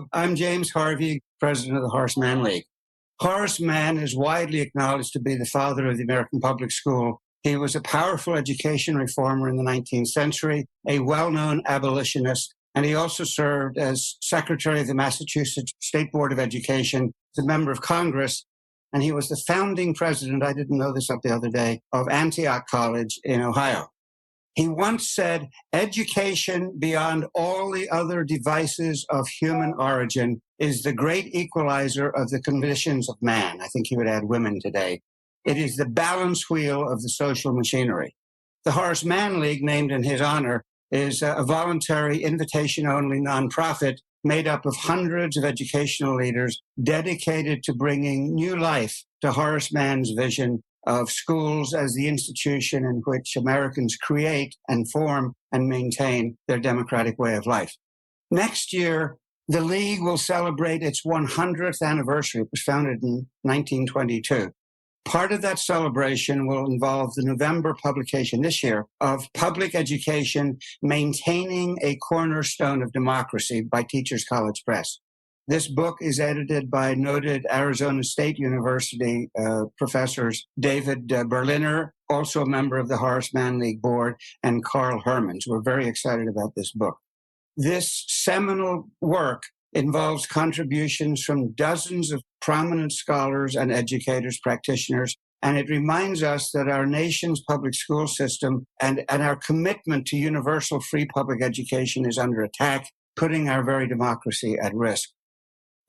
Hello, I'm James Harvey, president of the Horace Mann League. Horace Mann is widely acknowledged to be the father of the American public school. He was a powerful education reformer in the 19th century, a well-known abolitionist, and he also served as secretary of the Massachusetts State Board of Education, a member of Congress, and he was the founding president, I didn't know this up the other day, of Antioch College in Ohio. He once said, education beyond all the other devices of human origin is the great equalizer of the conditions of man. I think he would add women today. It is the balance wheel of the social machinery. The Horace Mann League, named in his honor, is a voluntary, invitation-only nonprofit made up of hundreds of educational leaders dedicated to bringing new life to Horace Mann's vision of schools as the institution in which Americans create and form and maintain their democratic way of life. Next year, the League will celebrate its 100th anniversary. It was founded in 1922. Part of that celebration will involve the November publication this year of Public Education Maintaining a Cornerstone of Democracy by Teachers College Press. This book is edited by noted Arizona State University professors David Berliner, also a member of the Horace Mann League board, and Carl Hermans. We're very excited about this book. This seminal work involves contributions from dozens of prominent scholars and educators, practitioners, and it reminds us that our nation's public school system and our commitment to universal free public education is under attack, putting our very democracy at risk.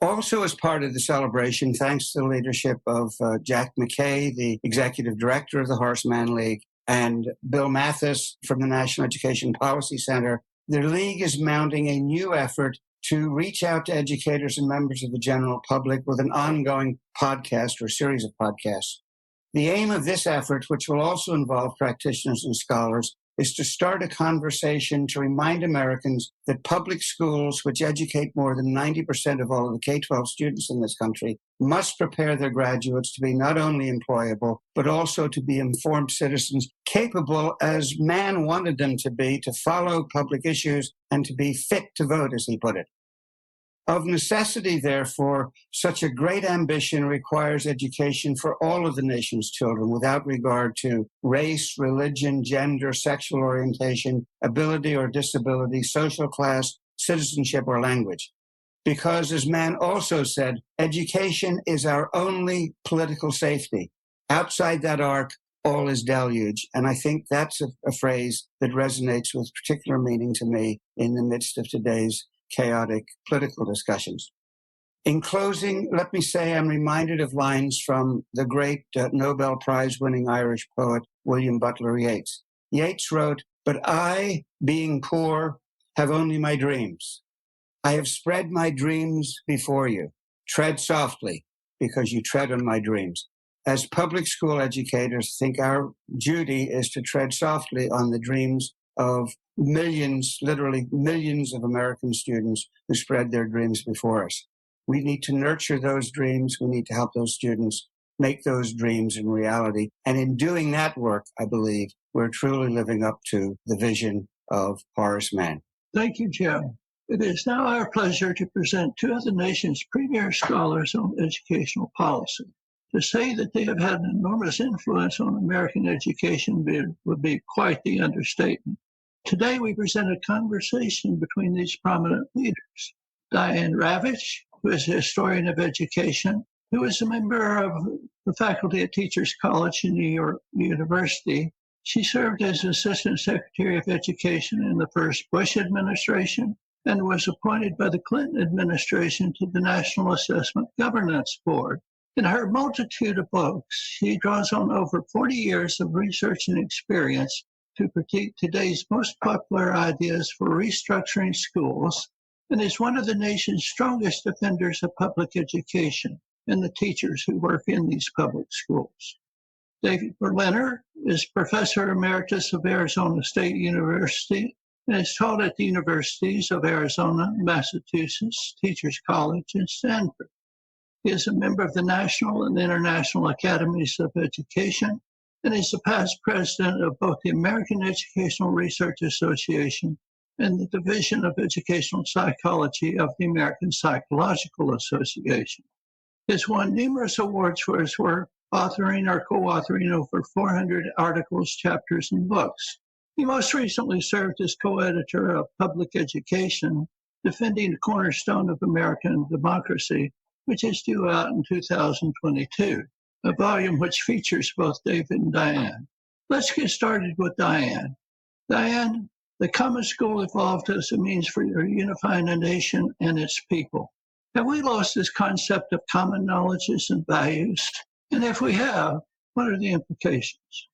Also, as part of the celebration, thanks to the leadership of Jack McKay, the executive director of the Horace Mann League, and Bill Mathis from the National Education Policy Center, the League is mounting a new effort to reach out to educators and members of the general public with an ongoing podcast or series of podcasts. The aim of this effort, which will also involve practitioners and scholars, is to start a conversation to remind Americans that public schools, which educate more than 90% of all of the K-12 students in this country, must prepare their graduates to be not only employable, but also to be informed citizens capable, as Mann wanted them to be, to follow public issues and to be fit to vote, as he put it. Of necessity, therefore, such a great ambition requires education for all of the nation's children without regard to race, religion, gender, sexual orientation, ability or disability, social class, citizenship, or language. Because, as Mann also said, education is our only political safety. Outside that arc, all is deluge. And I think that's a phrase that resonates with particular meaning to me in the midst of today's chaotic political discussions. In closing, let me say I'm reminded of lines from the great Nobel Prize-winning Irish poet William Butler Yeats. Yeats wrote, "But I, being poor, have only my dreams. I have spread my dreams before you. Tread softly, because you tread on my dreams." As public school educators, I think our duty is to tread softly on the dreams of millions, literally millions of American students who spread their dreams before us. We need to nurture those dreams. We need to help those students make those dreams a reality. And in doing that work, I believe we're truly living up to the vision of Horace Mann. Thank you, Jim. It is now our pleasure to present two of the nation's premier scholars on educational policy. To say that they have had an enormous influence on American education would be quite the understatement. Today, we present a conversation between these prominent leaders. Diane Ravitch, who is a historian of education, who is a member of the faculty at Teachers College in New York University. She served as Assistant Secretary of Education in the first Bush administration and was appointed by the Clinton administration to the National Assessment Governance Board. In her multitude of books, she draws on over 40 years of research and experience to critique today's most popular ideas for restructuring schools, and is one of the nation's strongest defenders of public education and the teachers who work in these public schools. David Berliner is Professor Emeritus of Arizona State University and has taught at the universities of Arizona, Massachusetts, Teachers College, and Stanford. He is a member of the National and International Academies of Education and is the past president of both the American Educational Research Association and the Division of Educational Psychology of the American Psychological Association. He has won numerous awards for his work, authoring or co-authoring over 400 articles, chapters, and books. He most recently served as co-editor of Public Education, Defending the Cornerstone of American Democracy, which is due out in 2022, a volume which features both David and Diane. Let's get started with Diane. Diane, the common school evolved as a means for unifying a nation and its people. Have we lost this concept of common knowledges and values? And if we have, what are the implications?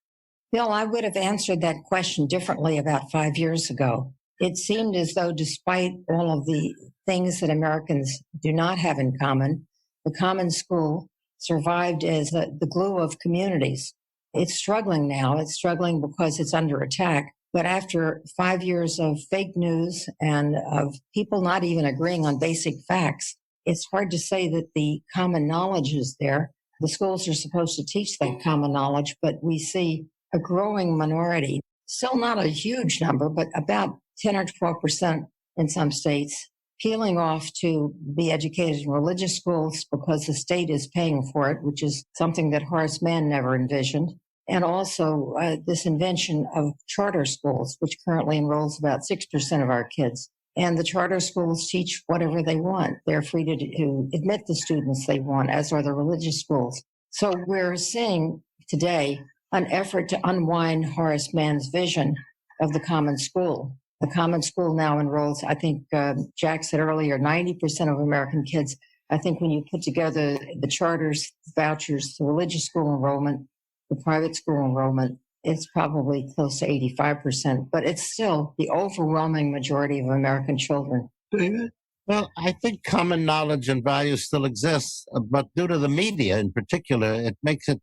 Bill, I would have answered that question differently about 5 years ago. It seemed as though, despite all of the things that Americans do not have in common, the common school survived as the glue of communities. It's struggling now. It's struggling because it's under attack. But after 5 years of fake news and of people not even agreeing on basic facts, it's hard to say that the common knowledge is there. The schools are supposed to teach that common knowledge, but we see a growing minority, still not a huge number, but about 10 or 12% in some states, peeling off to be educated in religious schools because the state is paying for it, which is something that Horace Mann never envisioned. And also this invention of charter schools, which currently enrolls about 6% of our kids. And the charter schools teach whatever they want. They're free to admit the students they want, as are the religious schools. So we're seeing today an effort to unwind Horace Mann's vision of the common school. The common school now enrolls, I think Jack said earlier, 90% of American kids. I think when you put together the charters, vouchers, the religious school enrollment, the private school enrollment, it's probably close to 85%, but it's still the overwhelming majority of American children. David? Well, I think common knowledge and values still exists, but due to the media in particular, it makes it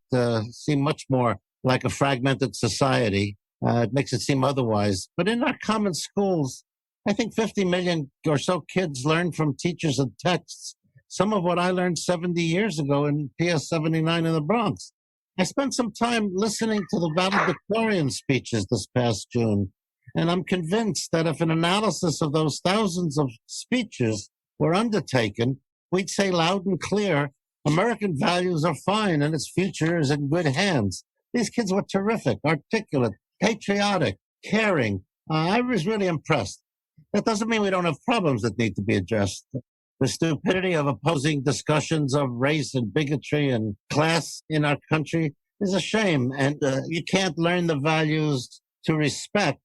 seem much more like a fragmented society. It makes it seem otherwise. But in our common schools, I think 50 million or so kids learn from teachers and texts, some of what I learned 70 years ago in PS 79 in the Bronx. I spent some time listening to the valedictorian speeches this past June, and I'm convinced that if an analysis of those thousands of speeches were undertaken, we'd say loud and clear, American values are fine and its future is in good hands. These kids were terrific, articulate, patriotic, caring. I was really impressed. That doesn't mean we don't have problems that need to be addressed. The stupidity of opposing discussions of race and bigotry and class in our country is a shame. And you can't learn the values to respect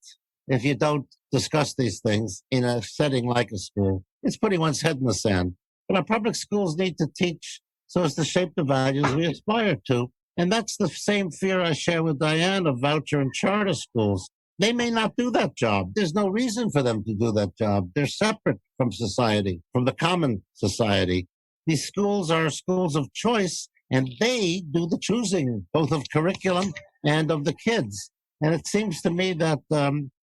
if you don't discuss these things in a setting like a school. It's putting one's head in the sand. But our public schools need to teach so as to shape the values we aspire to. And that's the same fear I share with Diane of voucher and charter schools. They may not do that job. There's no reason for them to do that job. They're separate from society, from the common society. These schools are schools of choice, and they do the choosing, both of curriculum and of the kids. And it seems to me that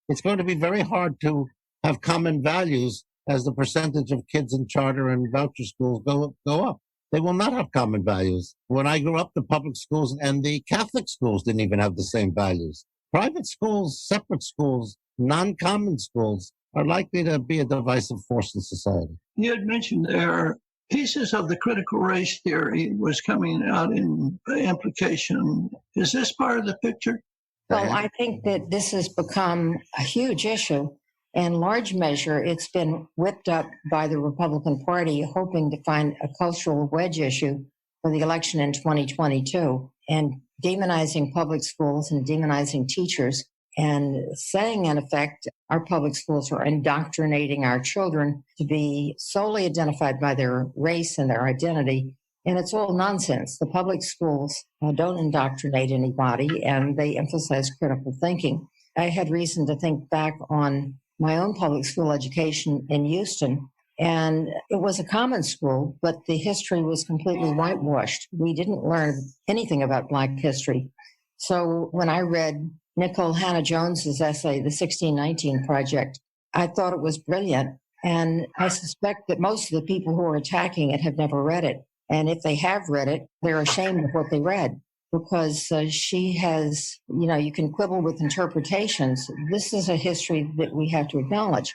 it's going to be very hard to have common values as the percentage of kids in charter and voucher schools go up. They will not have common values. When I grew up, the public schools and the Catholic schools didn't even have the same values. Private schools, separate schools, non-common schools are likely to be a divisive force in society. You had mentioned there pieces of the critical race theory was coming out in implication. Is this part of the picture? Well, I think that this has become a huge issue. In large measure, it's been whipped up by the Republican Party, hoping to find a cultural wedge issue for the election in 2022, and demonizing public schools and demonizing teachers and saying, in effect, our public schools are indoctrinating our children to be solely identified by their race and their identity. And it's all nonsense. The public schools don't indoctrinate anybody, and they emphasize critical thinking. I had reason to think back on my own public school education in Houston, and it was a common school, but the history was completely whitewashed. We didn't learn anything about Black history. So when I read Nicole Hannah-Jones's essay, The 1619 Project, I thought it was brilliant. And I suspect that most of the people who are attacking it have never read it. And if they have read it, they're ashamed of what they read. because she has, you can quibble with interpretations. This is a history that we have to acknowledge.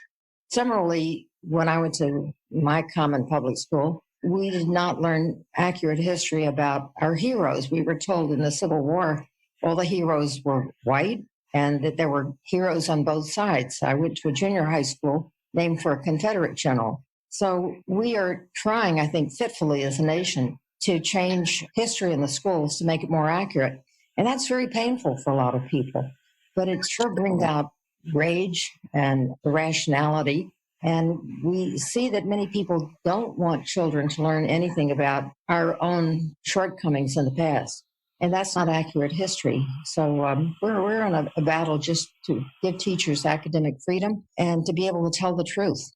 Similarly, when I went to my common public school, we did not learn accurate history about our heroes. We were told in the Civil War all the heroes were white and that there were heroes on both sides. I went to a junior high school named for a Confederate general. So we are trying, I think, fitfully as a nation to change history in the schools to make it more accurate. And that's very painful for a lot of people. But it sure brings out rage and irrationality. And we see that many people don't want children to learn anything about our own shortcomings in the past. And that's not accurate history. So we're in a battle just to give teachers academic freedom and to be able to tell the truth.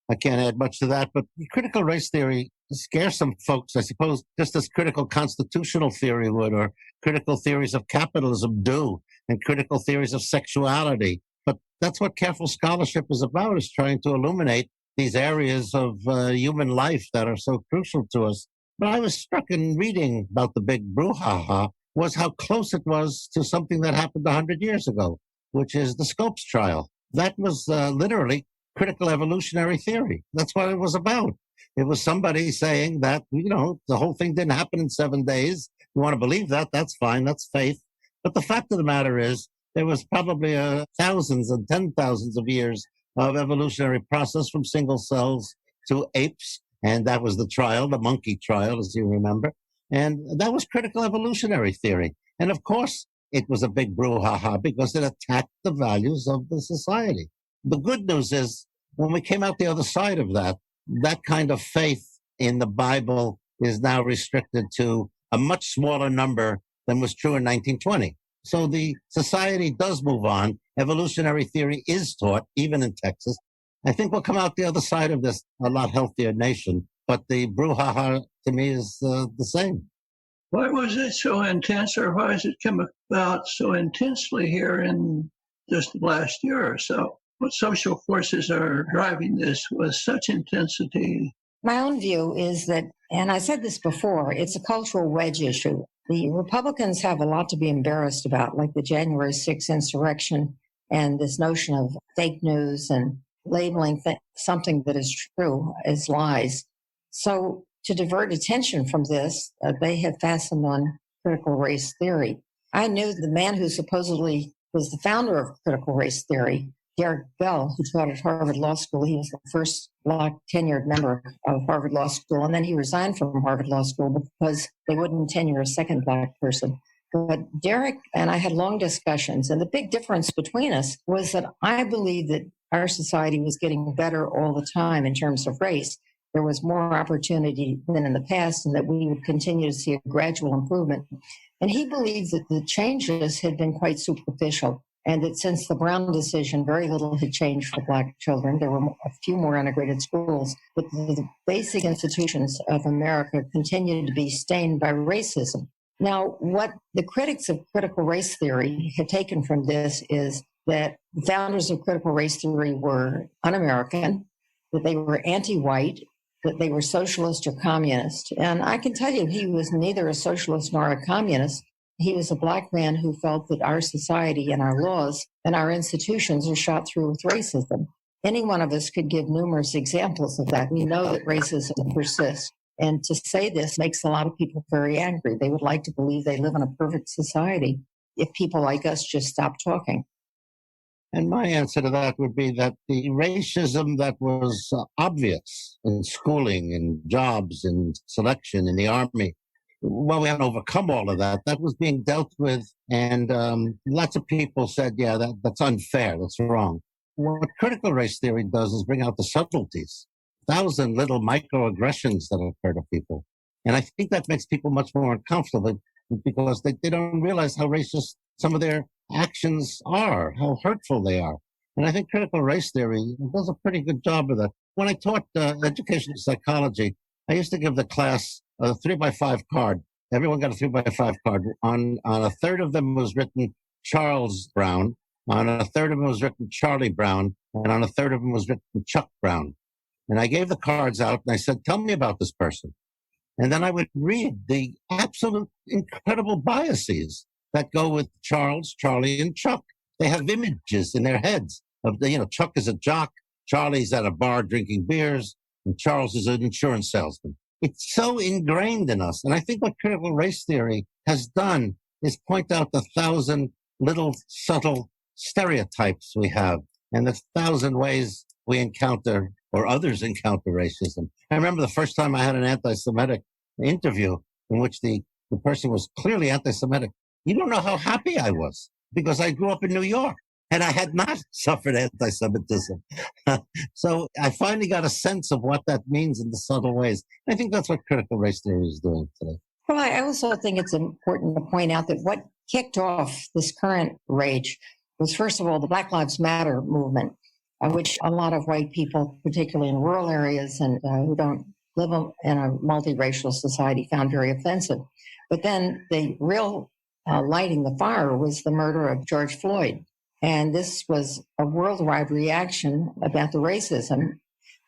I can't add much to that, but critical race theory scares some folks, I suppose, just as critical constitutional theory would, or critical theories of capitalism do, and critical theories of sexuality. But that's what careful scholarship is about, is trying to illuminate these areas of human life that are so crucial to us. But I was struck in reading about the big brouhaha was how close it was to something that happened 100 years ago, which is the Scopes trial. That was literally critical evolutionary theory. That's what it was about. It was somebody saying that, the whole thing didn't happen in 7 days. You want to believe that? That's fine. That's faith. But the fact of the matter is, there was probably thousands and 10,000s of years of evolutionary process from single cells to apes. And that was the trial, the monkey trial, as you remember. And that was critical evolutionary theory. And of course, it was a big brouhaha because it attacked the values of the society. The good news is, when we came out the other side of that, that kind of faith in the Bible is now restricted to a much smaller number than was true in 1920. So the society does move on. Evolutionary theory is taught, even in Texas. I think we'll come out the other side of this a lot healthier nation. But the brouhaha, to me, is the same. Why was it so intense, or why has it come about so intensely here in just the last year or so? What social forces are driving this with such intensity? My own view is that, and I said this before, it's a cultural wedge issue. The Republicans have a lot to be embarrassed about, like the January 6th insurrection and this notion of fake news and labeling something that is true as lies. So to divert attention from this, they have fastened on critical race theory. I knew the man who supposedly was the founder of critical race theory, Derek Bell, who taught at Harvard Law School. He was the first Black tenured member of Harvard Law School, and then he resigned from Harvard Law School because they wouldn't tenure a second Black person. But Derek and I had long discussions, and the big difference between us was that I believed that our society was getting better all the time in terms of race. There was more opportunity than in the past, and that we would continue to see a gradual improvement. And he believed that the changes had been quite superficial, and that since the Brown decision, very little had changed for Black children. There were a few more integrated schools, but the basic institutions of America continued to be stained by racism. Now, what the critics of critical race theory have taken from this is that the founders of critical race theory were un-American, that they were anti-white, that they were socialist or communist. And I can tell you, he was neither a socialist nor a communist. He was a Black man who felt that our society and our laws and our institutions are shot through with racism. Any one of us could give numerous examples of that. We know that racism persists. And to say this makes a lot of people very angry. They would like to believe they live in a perfect society if people like us just stop talking. And my answer to that would be that the racism that was obvious in schooling, in jobs, in selection, in the army, well, we haven't overcome all of that. That was being dealt with. And lots of people said, yeah, that's unfair. That's wrong. What critical race theory does is bring out the subtleties, 1,000 little microaggressions that occur to people. And I think that makes people much more uncomfortable because they don't realize how racist some of their actions are, how hurtful they are. And I think critical race theory does a pretty good job of that. When I taught educational psychology, I used to give the class a 3x5 card. Everyone got a 3x5 card. On a third of them was written Charles Brown. On a third of them was written Charlie Brown. And on a third of them was written Chuck Brown. And I gave the cards out and I said, tell me about this person. And then I would read the absolute incredible biases that go with Charles, Charlie, and Chuck. They have images in their heads of Chuck is a jock, Charlie's at a bar drinking beers, and Charles is an insurance salesman. It's so ingrained in us. And I think what critical race theory has done is point out the 1,000 little subtle stereotypes we have and the 1,000 ways we encounter or others encounter racism. I remember the first time I had an anti-Semitic interview in which the person was clearly anti-Semitic. You don't know how happy I was because I grew up in New York and I had not suffered anti-Semitism. So I finally got a sense of what that means in the subtle ways. I think that's what critical race theory is doing today. Well, I also think it's important to point out that what kicked off this current rage was, first of all, the Black Lives Matter movement, which a lot of white people, particularly in rural areas and who don't live in a multiracial society, found very offensive. But then the real lighting the fire was the murder of George Floyd. And this was a worldwide reaction about the racism,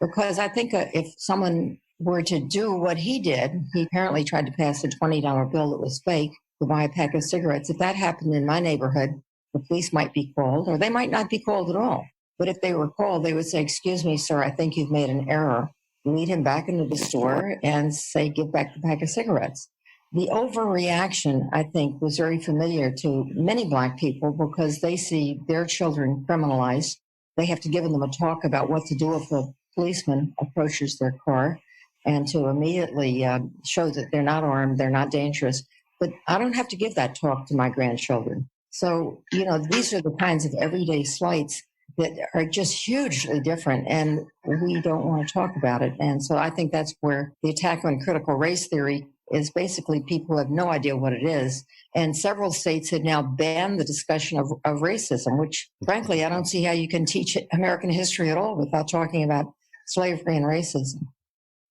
because I think if someone were to do what he did, he apparently tried to pass a $20 bill that was fake to buy a pack of cigarettes. If that happened in my neighborhood, the police might be called, or they might not be called at all. But if they were called, they would say, "Excuse me, sir, I think you've made an error." Lead him back into the store and say, "Give back the pack of cigarettes." The overreaction, I think, was very familiar to many Black people because they see their children criminalized. They have to give them a talk about what to do if a policeman approaches their car and to immediately show that they're not armed, they're not dangerous. But I don't have to give that talk to my grandchildren. So, these are the kinds of everyday slights that are just hugely different, and we don't want to talk about it. And so I think that's where the attack on critical race theory is basically people have no idea what it is. And several states have now banned the discussion of racism, which frankly, I don't see how you can teach American history at all without talking about slavery and racism.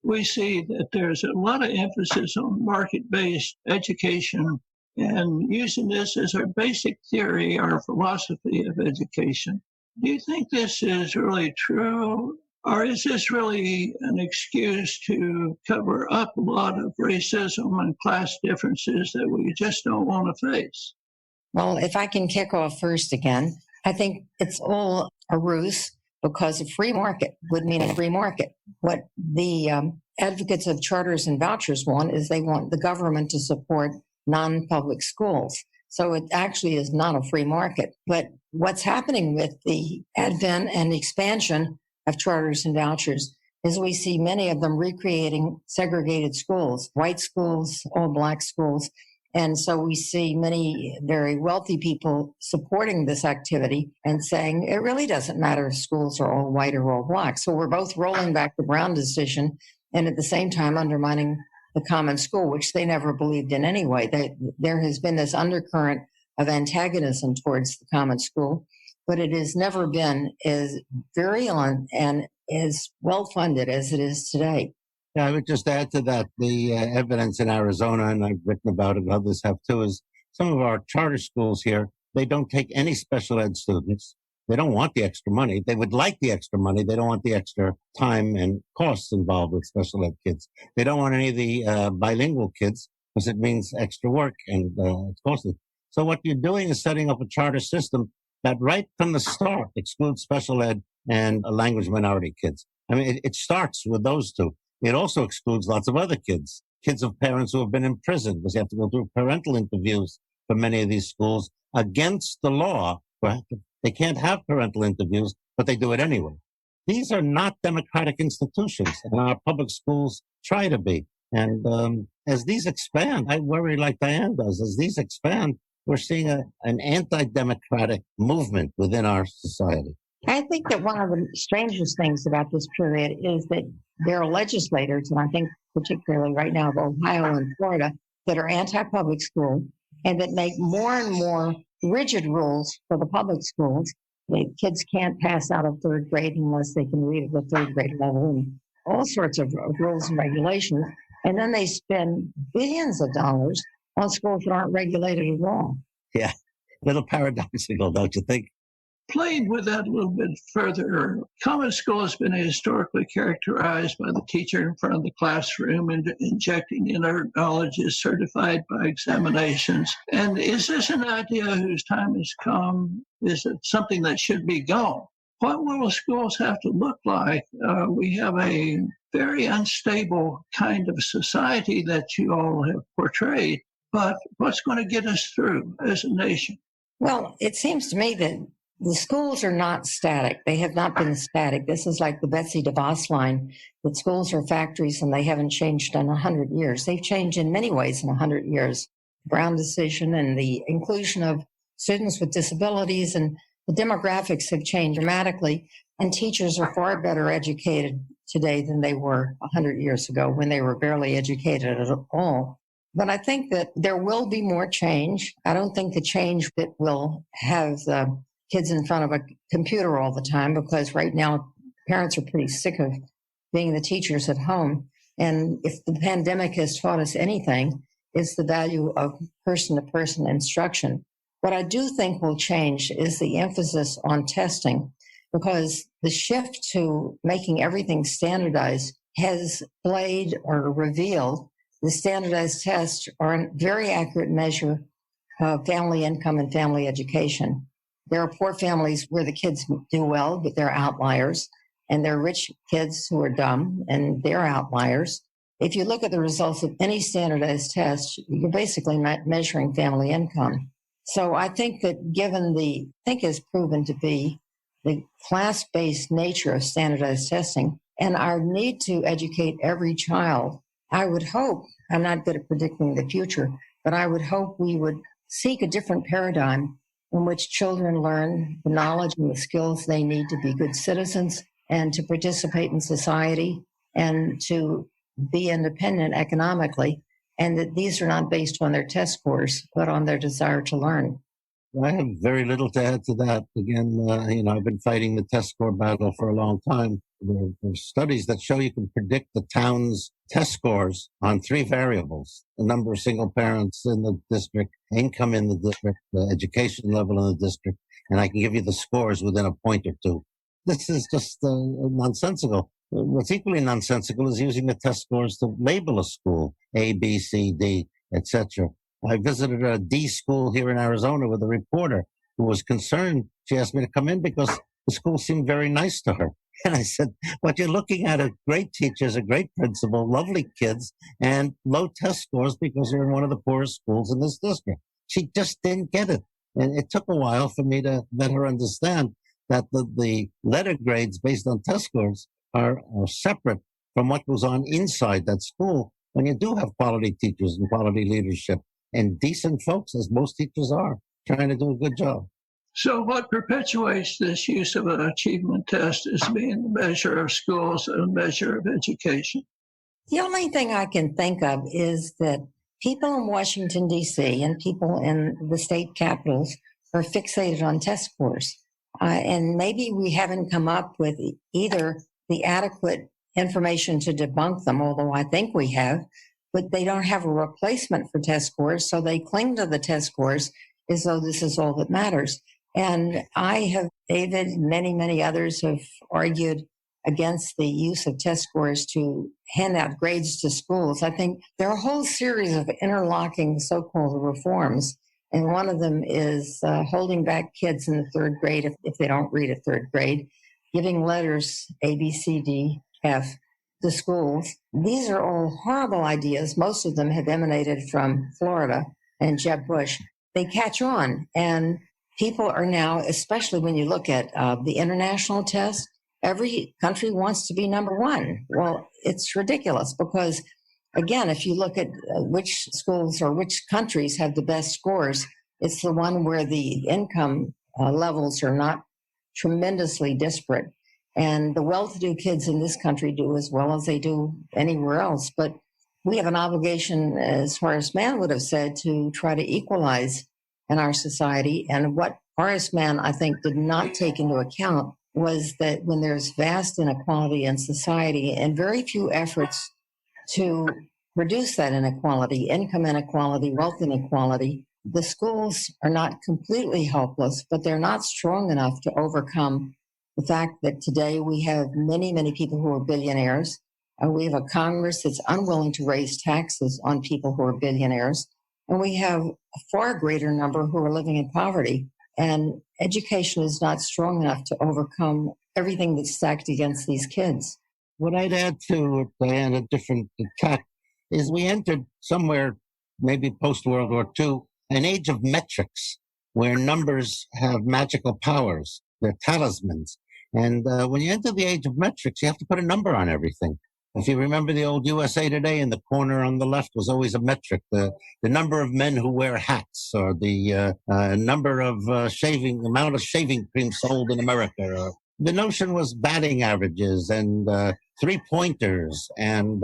We see that there's a lot of emphasis on market-based education and using this as our basic theory, our philosophy of education. Do you think this is really true? Or is this really an excuse to cover up a lot of racism and class differences that we just don't want to face? Well, if I can kick off first again, I think it's all a ruse because a free market would mean a free market. What the advocates of charters and vouchers want is they want the government to support non-public schools. So it actually is not a free market. But what's happening with the advent and expansion of charters and vouchers is we see many of them recreating segregated schools, white schools, all Black schools. And so we see many very wealthy people supporting this activity and saying it really doesn't matter if schools are all white or all Black. So we're both rolling back the Brown decision and at the same time undermining the common school, which they never believed in anyway. There has been this undercurrent of antagonism towards the common school, but it has never been as virulent and as well-funded as it is today. Yeah, I would just add to that the evidence in Arizona, and I've written about it, and others have too, is some of our charter schools here, they don't take any special ed students. They don't want the extra money. They would like the extra money. They don't want the extra time and costs involved with special ed kids. They don't want any of the bilingual kids because it means extra work and it's costly. So what you're doing is setting up a charter system that right from the start excludes special ed and language minority kids. I mean, it starts with those two. It also excludes lots of other kids, kids of parents who have been in prison because you have to go through parental interviews for many of these schools against the law. They can't have parental interviews, but they do it anyway. These are not democratic institutions, and our public schools try to be. And as these expand, I worry like Diane does, as these expand, we're seeing an anti-democratic movement within our society. I think that one of the strangest things about this period is that there are legislators, and I think particularly right now of Ohio and Florida, that are anti-public school and that make more and more rigid rules for the public schools. The kids can't pass out of third grade unless they can read at the third grade level and all sorts of rules and regulations. And then they spend billions of dollars on schools that aren't regulated at all. Yeah, a little paradoxical, don't you think? played with that a little bit further. Common school has been historically characterized by the teacher in front of the classroom and injecting inert knowledge is certified by examinations. And is this an idea whose time has come? Is it something that should be gone? What will schools have to look like? We have a very unstable kind of society that you all have portrayed, but what's going to get us through as a nation? Well, it seems to me that the schools are not static. They have not been static. This is like the Betsy DeVos line that schools are factories and they haven't changed in 100 years. They've changed in many ways in 100 years. Brown decision and the inclusion of students with disabilities and the demographics have changed dramatically. And teachers are far better educated today than they were 100 years ago when they were barely educated at all. But I think that there will be more change. I don't think the change that will have the kids in front of a computer all the time, because right now parents are pretty sick of being the teachers at home. And if the pandemic has taught us anything, it's the value of person-to-person instruction. What I do think will change is the emphasis on testing, because the shift to making everything standardized has played or revealed the standardized tests are a very accurate measure of family income and family education. There are poor families where the kids do well, but they're outliers. And there are rich kids who are dumb, and they're outliers. If you look at the results of any standardized test, you're basically measuring family income. So I think that given I think is proven to be the class-based nature of standardized testing and our need to educate every child, I would hope, I'm not good at predicting the future, but I would hope we would seek a different paradigm in which children learn the knowledge and the skills they need to be good citizens and to participate in society and to be independent economically, and that these are not based on their test scores, but on their desire to learn. I have very little to add to that. Again, I've been fighting the test score battle for a long time. There are studies that show you can predict the town's test scores on 3 variables: the number of single parents in the district, income in the district, the education level in the district, and I can give you the scores within a point or two. This is just nonsensical. What's equally nonsensical is using the test scores to label a school, A, B, C, D, etc. I visited a D school here in Arizona with a reporter who was concerned. She asked me to come in because the school seemed very nice to her. And I said, what you're looking at are great teachers, a great principal, lovely kids, and low test scores because you're in one of the poorest schools in this district. She just didn't get it. And it took a while for me to let her understand that the letter grades based on test scores are separate from what goes on inside that school when you do have quality teachers and quality leadership and decent folks, as most teachers are, trying to do a good job. So what perpetuates this use of an achievement test as being the measure of schools and a measure of education? The only thing I can think of is that people in Washington, D.C. and people in the state capitals are fixated on test scores. And maybe we haven't come up with either the adequate information to debunk them, although I think we have, but they don't have a replacement for test scores, so they cling to the test scores as though this is all that matters. And David, many others have argued against the use of test scores to hand out grades to schools. I think there are a whole series of interlocking so-called reforms, and one of them is holding back kids in the 3rd grade if they don't read at 3rd grade, giving letters A, B, C, D, F to schools. These are all horrible ideas. Most of them have emanated from Florida and Jeb Bush. They catch on, and people are now, especially when you look at the international test, every country wants to be number 1. Well, it's ridiculous because, again, if you look at which schools or which countries have the best scores, it's the one where the income levels are not tremendously disparate. And the well-to-do kids in this country do as well as they do anywhere else. But we have an obligation, as Horace Mann would have said, to try to equalize in our society. And what Horace Mann, I think, did not take into account was that when there's vast inequality in society and very few efforts to reduce that inequality, income inequality, wealth inequality, The schools are not completely helpless, but they're not strong enough to overcome the fact that today we have many, many people who are billionaires. We have a Congress that's unwilling to raise taxes on people who are billionaires. And we have a far greater number who are living in poverty. And education is not strong enough to overcome everything that's stacked against these kids. What I'd add to Diane, a different tack, is we entered somewhere, maybe post World War II, an age of metrics where numbers have magical powers. They're talismans. And when you enter the age of metrics, you have to put a number on everything. If you remember the old USA Today, in the corner on the left was always a metric, the number of men who wear hats, or the number of amount of shaving cream sold in America. Or the notion was batting averages and three-pointers. And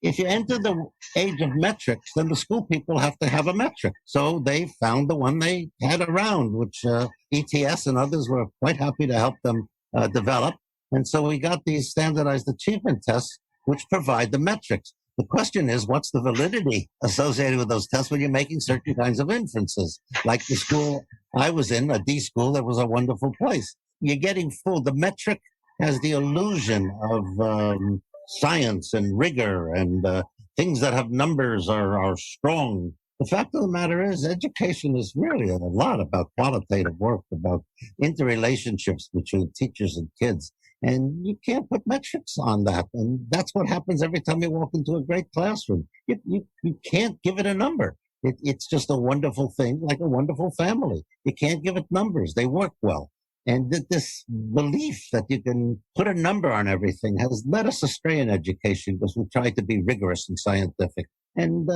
if you enter the age of metrics, then the school people have to have a metric. So they found the one they had around, which ETS and others were quite happy to help them develop. And so we got these standardized achievement tests, which provide the metrics. The question is, what's the validity associated with those tests when you're making certain kinds of inferences? Like the school I was in, a D school, that was a wonderful place. You're getting full. The metric has the illusion of science and rigor, and things that have numbers are strong. The fact of the matter is, education is really a lot about qualitative work, about interrelationships between teachers and kids. And you can't put metrics on that. And that's what happens every time you walk into a great classroom. You can't give it a number. It's just a wonderful thing, like a wonderful family. You can't give it numbers. They work well. And this belief that you can put a number on everything has led us astray in education, because we tried to be rigorous and scientific. And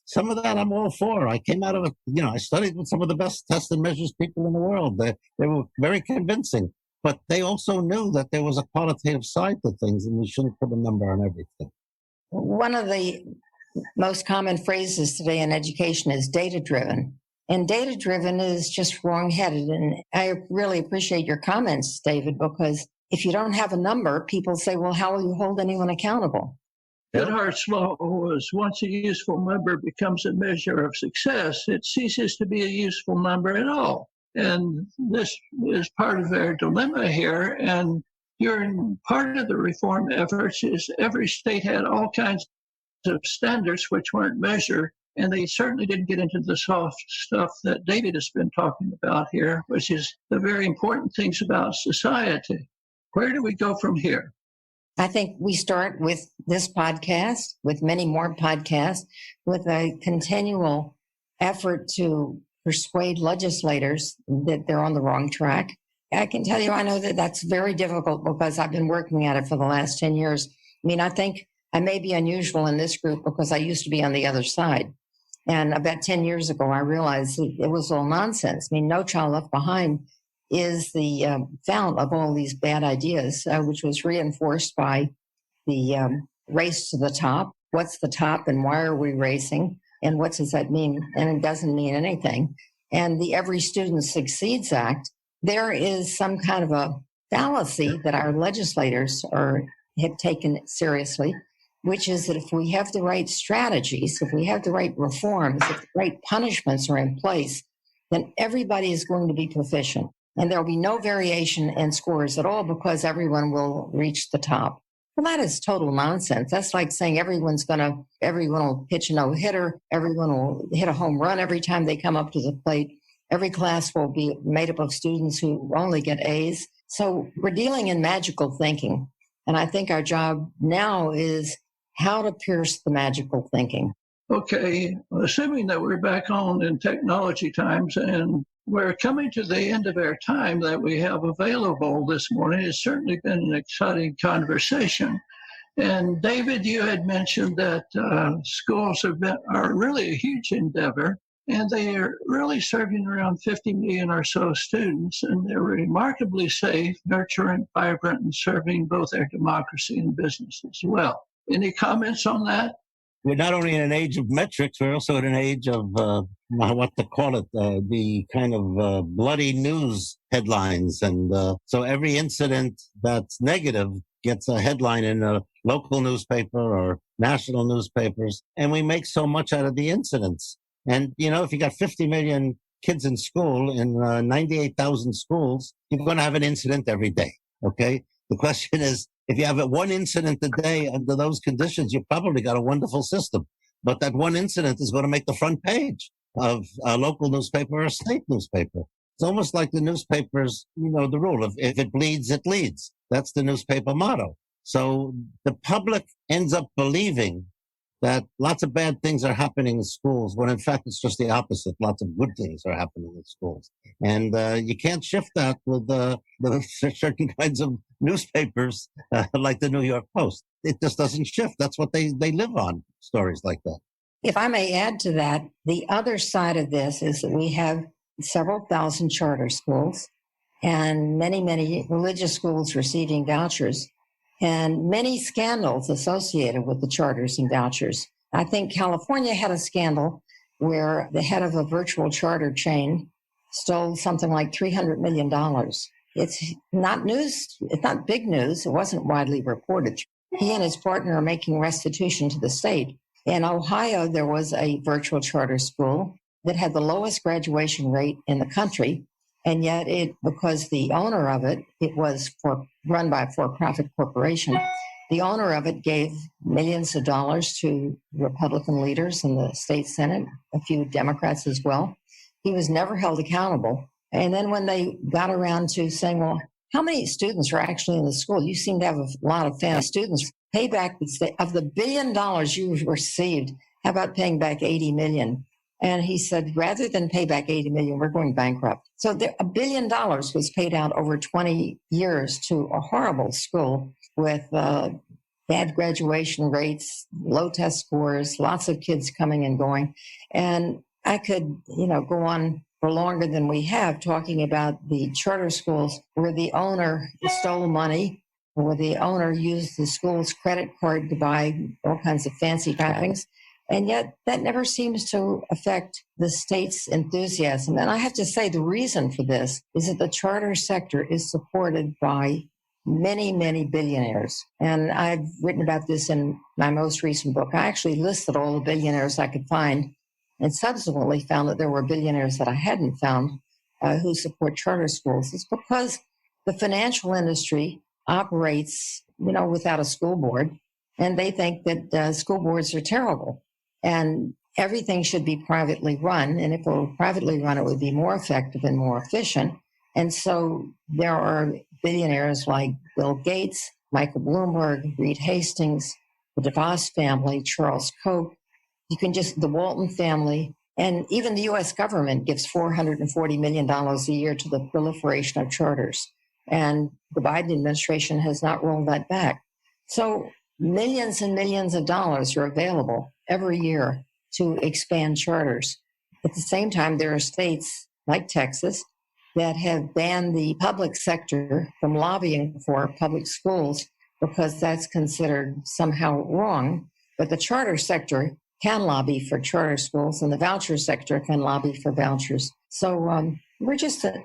some of that I'm all for. I came out of it, I studied with some of the best test and measures people in the world. They were very convincing. But they also knew that there was a qualitative side to things, and we shouldn't put a number on everything. One of the most common phrases today in education is data-driven. And data-driven is just wrong-headed. And I really appreciate your comments, David, because if you don't have a number, people say, well, how will you hold anyone accountable? Goodhart's law was, once a useful number becomes a measure of success, it ceases to be a useful number at all. And this is part of their dilemma here. And during part of the reform efforts is every state had all kinds of standards which weren't measured. And they certainly didn't get into the soft stuff that David has been talking about here, which is the very important things about society. Where do we go from here? I think we start with this podcast, with many more podcasts, with a continual effort to persuade legislators that they're on the wrong track. I can tell you, I know that that's very difficult because I've been working at it for the last 10 years. I mean, I think I may be unusual in this group because I used to be on the other side. And about 10 years ago, I realized it was all nonsense. I mean, No Child Left Behind is the fount of all these bad ideas, which was reinforced by the race to the top. What's the top and why are we racing? And what does that mean? And it doesn't mean anything. And the Every Student Succeeds Act, there is some kind of a fallacy that our legislators have taken seriously, which is that if we have the right strategies, if we have the right reforms, if the right punishments are in place, then everybody is going to be proficient. And there will be no variation in scores at all because everyone will reach the top. Well, that is total nonsense. That's like saying everyone will pitch a no-hitter, everyone will hit a home run every time they come up to the plate. Every class will be made up of students who only get A's. So we're dealing in magical thinking. And I think our job now is how to pierce the magical thinking. Okay, assuming that we're back on in technology times and we're coming to the end of our time that we have available this morning. It's certainly been an exciting conversation. And David, you had mentioned that schools are really a huge endeavor, and they are really serving around 50 million or so students, and they're remarkably safe, nurturing, vibrant, and serving both our democracy and business as well. Any comments on that? We're not only in an age of metrics, we're also in an age of the kind of bloody news headlines. And so every incident that's negative gets a headline in a local newspaper or national newspapers. And we make so much out of the incidents. And, if you got 50 million kids in school in 98,000 schools, you're going to have an incident every day. Okay. The question is, if you have one incident a day under those conditions, you've probably got a wonderful system. But that one incident is going to make the front page of a local newspaper or a state newspaper. It's almost like the newspapers, the rule of if it bleeds, it leads. That's the newspaper motto. So the public ends up believing that lots of bad things are happening in schools, when in fact it's just the opposite. Lots of good things are happening in schools. And you can't shift that with certain kinds of newspapers like the New York Post. It just doesn't shift. That's what they live on, stories like that. If I may add to that, the other side of this is that we have several thousand charter schools and many, many religious schools receiving vouchers, and many scandals associated with the charters and vouchers. I think California had a scandal where the head of a virtual charter chain stole something like $300 million. It's not news. It's not big news. It wasn't widely reported. He and his partner are making restitution to the state. In Ohio, there was a virtual charter school that had the lowest graduation rate in the country. And yet because the owner of it was run by a for-profit corporation, the owner of it gave millions of dollars to Republican leaders in the state Senate, a few Democrats as well. He was never held accountable. And then when they got around to saying, well, how many students are actually in the school? You seem to have a lot of family students. Pay back of the $1 billion you received, how about paying back 80 million? And he said, rather than pay back 80 million, we're going bankrupt. So $1 billion was paid out over 20 years to a horrible school with bad graduation rates, low test scores, lots of kids coming and going. And I could, go on for longer than we have talking about the charter schools where the owner stole money, where the owner used the school's credit card to buy all kinds of fancy things. And yet that never seems to affect the state's enthusiasm. And I have to say the reason for this is that the charter sector is supported by many, many billionaires. And I've written about this in my most recent book. I actually listed all the billionaires I could find and subsequently found that there were billionaires that I hadn't found who support charter schools. It's because the financial industry operates, without a school board, and they think that school boards are terrible. And everything should be privately run. And if it were privately run, it would be more effective and more efficient. And so there are billionaires like Bill Gates, Michael Bloomberg, Reed Hastings, the DeVos family, Charles Koch. The Walton family, and even the U.S. government gives $440 million a year to the proliferation of charters. And the Biden administration has not rolled that back. So millions and millions of dollars are available every year to expand charters. At the same time, there are states like Texas that have banned the public sector from lobbying for public schools because that's considered somehow wrong. But the charter sector can lobby for charter schools, and the voucher sector can lobby for vouchers. So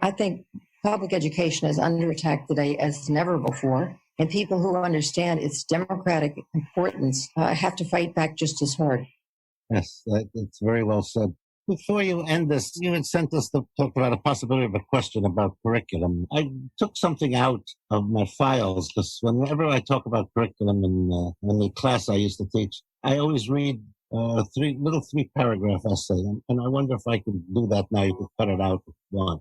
I think public education is under attack today as never before. And people who understand its democratic importance have to fight back just as hard. Yes, that's very well said. Before you end this, you had sent us to talk about a possibility of a question about curriculum. I took something out of my files because whenever I talk about curriculum in the class I used to teach, I always read a three-paragraph essay. And I wonder if I could do that now. You could cut it out if you want.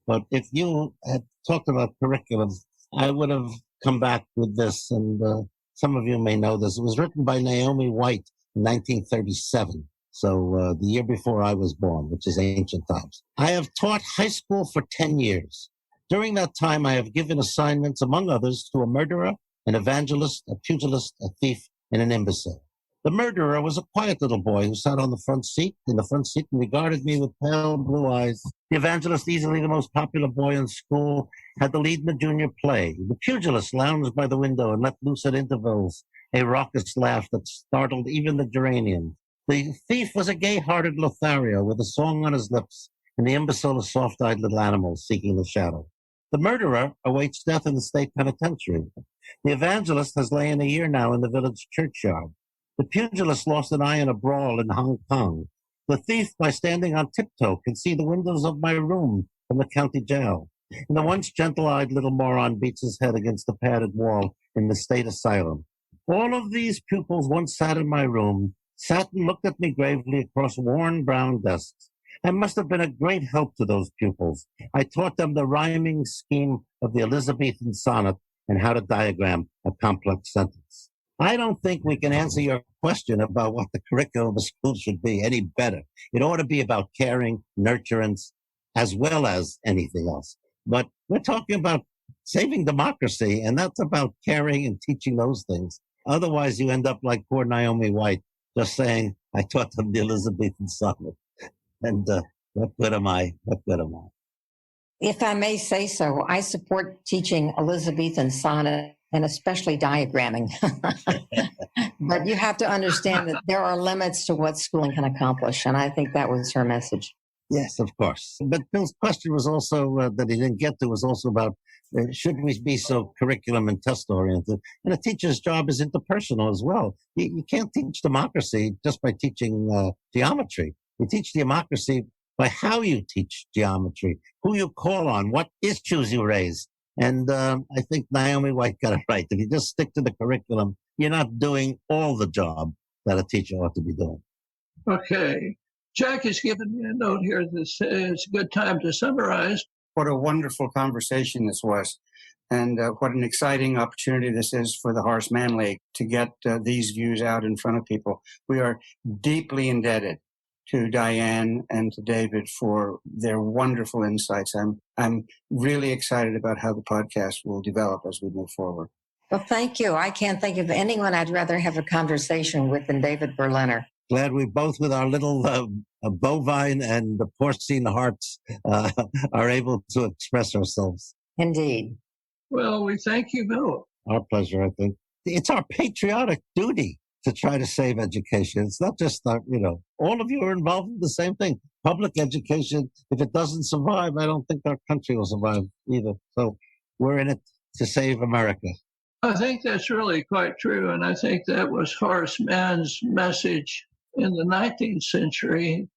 But if you had talked about curriculum, I would have come back with this. And some of you may know this. It was written by Naomi White in 1937. So the year before I was born, which is ancient times. I have taught high school for 10 years. During that time, I have given assignments, among others, to a murderer, an evangelist, a pugilist, a thief, and an imbecile. The murderer was a quiet little boy who sat in the front seat and regarded me with pale blue eyes. The evangelist, easily the most popular boy in school, had the lead in the junior play. The pugilist lounged by the window and let loose at intervals a raucous laugh that startled even the geraniums. The thief was a gay-hearted Lothario with a song on his lips, and the imbecile a soft-eyed little animal seeking the shadow. The murderer awaits death in the state penitentiary. The evangelist has lain a year now in the village churchyard. The pugilist lost an eye in a brawl in Hong Kong. The thief, by standing on tiptoe, can see the windows of my room from the county jail. And the once gentle-eyed little moron beats his head against the padded wall in the state asylum. All of these pupils once sat in my room, sat and looked at me gravely across worn brown desks. I must have been a great help to those pupils. I taught them the rhyming scheme of the Elizabethan sonnet and how to diagram a complex sentence. I don't think we can answer your question about what the curriculum of a school should be any better. It ought to be about caring, nurturance, as well as anything else. But we're talking about saving democracy, and that's about caring and teaching those things. Otherwise, you end up like poor Naomi White, just saying, I taught them the Elizabethan sonnet. And what good am I? What good am I? If I may say so, I support teaching Elizabethan sonnet and especially diagramming. But you have to understand that there are limits to what schooling can accomplish. And I think that was her message. Yes, of course. But Bill's question was also that he didn't get to was also about should we be so curriculum and test oriented? And a teacher's job is interpersonal as well. You can't teach democracy just by teaching geometry. You teach democracy by how you teach geometry, who you call on, what issues you raise. And I think Naomi White got it right. If you just stick to the curriculum, you're not doing all the job that a teacher ought to be doing. Okay. Jack has given me a note here that says it's a good time to summarize. What a wonderful conversation this was. And what an exciting opportunity this is for the Horace Mann League to get these views out in front of people. We are deeply indebted to Diane and to David for their wonderful insights. I'm really excited about how the podcast will develop as we move forward. Well, thank you. I can't think of anyone I'd rather have a conversation with than David Berliner. Glad we both, with our little bovine and porcine hearts, are able to express ourselves. Indeed. Well, we thank you both. Our pleasure, I think. It's our patriotic duty to try to save education. It's not just, all of you are involved in the same thing. Public education, if it doesn't survive, I don't think our country will survive either. So we're in it to save America. I think that's really quite true. And I think that was Horace Mann's message in the 19th century,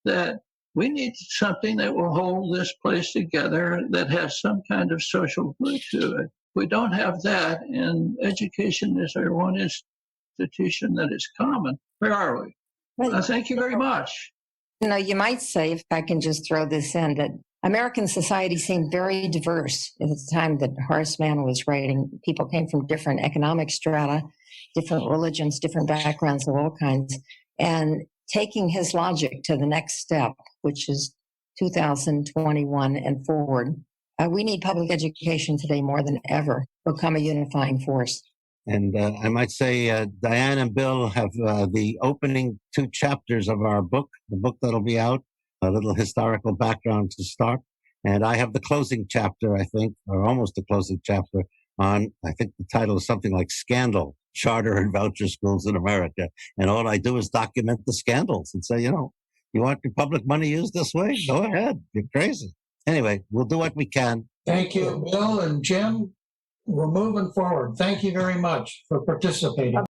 that we need something that will hold this place together, that has some kind of social glue to it. We don't have that, and education is our one institution that is common. Where are we? Well, thank you very much. You might say, if I can just throw this in, that American society seemed very diverse at the time that Horace Mann was writing. People came from different economic strata, different religions, different backgrounds of all kinds. And taking his logic to the next step, which is 2021 and forward, we need public education today more than ever to become a unifying force. And I might say Diane and Bill have the opening 2 chapters of our book, the book that'll be out, a little historical background to start. And I have the closing chapter, I think, or almost the closing chapter on, I think the title is something like Scandal, Charter and Voucher Schools in America. And all I do is document the scandals and say, you want your public money used this way? Go ahead. You're crazy. Anyway, we'll do what we can. Thank you, Bill and Jim. We're moving forward. Thank you very much for participating.